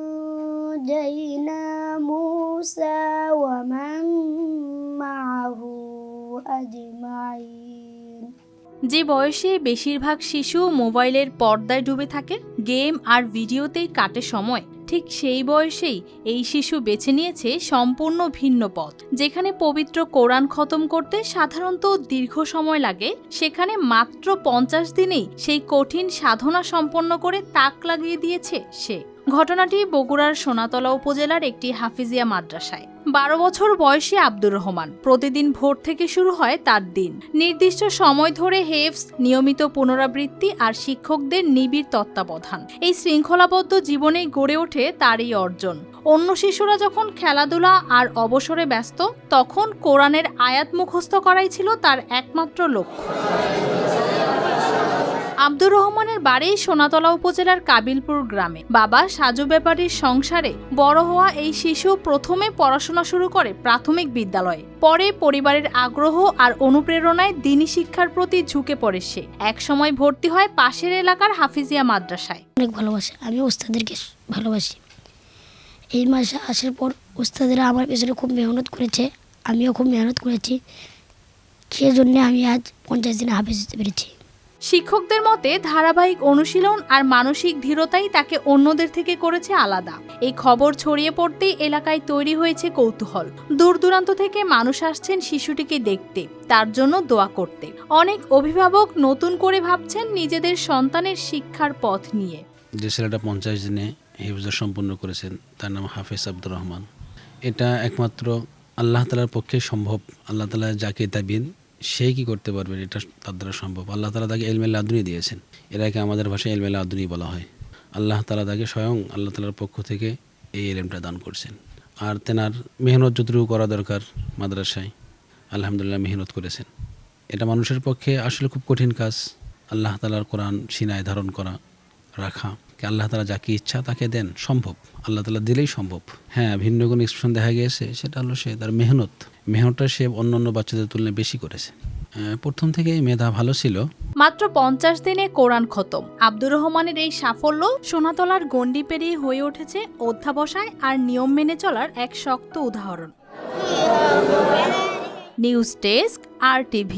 وأنجينا موسى ومن معه أجمعين। যে বয়সে বেশিরভাগ শিশু মোবাইলের পর্দায় ডুবে থাকে, গেম আর ভিডিওতেই কাটে সময়, ঠিক সেই বয়সেই এই শিশু বেছে নিয়েছে সম্পূর্ণ ভিন্ন পথ। যেখানে পবিত্র কোরআন খতম করতে সাধারণত দীর্ঘ সময় লাগে, সেখানে মাত্র 50 দিনেই সেই কঠিন সাধনা সম্পন্ন করে তাক লাগিয়ে দিয়েছে সে। ঘটনাটি বগুড়ার সোনাতলা উপজেলার একটি হাফিজিয়া মাদ্রাসায়। 12 বছর বয়সী আব্দুর রহমান। প্রতিদিন ভোর থেকে শুরু হয় তার দিন। নির্দিষ্ট সময় ধরে হেফজ, নিয়মিত পুনরাবৃত্তি আর শিক্ষকদের নিবিড় তত্ত্বাবধান, এই শৃঙ্খলাবদ্ধ জীবনেই গড়ে ওঠে তার এই অর্জন। অন্য শিশুরা যখন খেলাধুলা আর অবসরে ব্যস্ত, তখন কোরআনের আয়াত মুখস্থ করাই ছিল তার একমাত্র লক্ষ্য। আব্দুর রহমানের বাড়ি সোনাতলা উপজেলার কাবিলপুর গ্রামে। বাবা সাজু ব্যাপারীর সংসারে বড় হওয়া এই শিশু প্রথমে পড়াশোনা শুরু করে প্রাথমিক বিদ্যালয়ে। পরে পরিবারের আগ্রহ আর অনুপ্রেরণায় দ্বীনি শিক্ষার প্রতি ঝুঁকে পড়ে সে। একসময় ভর্তি হয় পাশের এলাকার হাফিজিয়া মাদ্রাসায়। অনেক ভালোবাসে, আমি ওস্তাদেরকে ভালোবাসি। এই মাসে আসার পর ওস্তাদেরা আমার পেছনে খুব মেহনত করেছে, আমিও খুব মেহনত করেছি। সেজন্য আমি আজ 50 দিনে হাফেজ হতে পেরেছি। শিক্ষকদের মতে ধারাবাহিক অনুশীলন আর মানসিক দৃঢ়তাই তাকে অন্যদের থেকে করেছে আলাদা। এই খবর ছড়িয়ে পড়তেই এলাকায় তৈরি হয়েছে কৌতূহল। দূর দূরান্ত থেকে মানুষ আসছেন শিশুটিকে দেখতে, তার জন্য দোয়া করতে। অনেক অভিভাবক নতুন করে ভাবছেন নিজেদের সন্তানের শিক্ষার পথ নিয়ে। যে ছেলেটা 50 দিনে হিফজ সম্পূর্ণ করেছেন, তার নাম হাফেজ আব্দুর রহমান। এটা একমাত্র আল্লাহ তাআলার পক্ষে সম্ভব। আল্লাহ তাআলা যাকে দিবেন সেই কি করতে পারবেন, এটা তার দ্বারা সম্ভব। আল্লাহ তাআলা তাকে ইলমে লাদুনি দিয়েছেন। এটাকে আমাদের ভাষায় ইলমে লাদুনি বলা হয়। আল্লাহ তাআলা তাকে স্বয়ং আল্লাহ তাআলার পক্ষ থেকে এই ইলমটা দান করছেন। আর তেনার মেহনত যতটুকু করা দরকার মাদ্রাসায় আলহামদুলিল্লাহ মেহনত করেছেন। এটা মানুষের পক্ষে আসলে খুব কঠিন কাজ। আল্লাহ তাআলার কোরআন সিনায় ধারণ করা, রাখা। আল্লাহ তাআলা যাকে ইচ্ছা তাকে দেন, সম্ভব। আল্লাহ তাআলা দিলেই সম্ভব। হ্যাঁ, ভিন্ন কোনো এক্সপ্রেশন দেখা গিয়েছে, সেটা হলো সে তার মেহনতটা সে অন্যান্য বাচ্চাদের তুলনায় বেশি করেছে। প্রথম থেকেই মেধা ভালো ছিল। মাত্র 50 দিনে কোরআন খতম। আব্দুর রহমানের এই সাফল্য সোনাতলার গণ্ডি পেরিয়ে হয়ে উঠেছে অধ্যাবসায় আর নিয়ম মেনে চলার এক শক্ত উদাহরণ। News desk, RTV।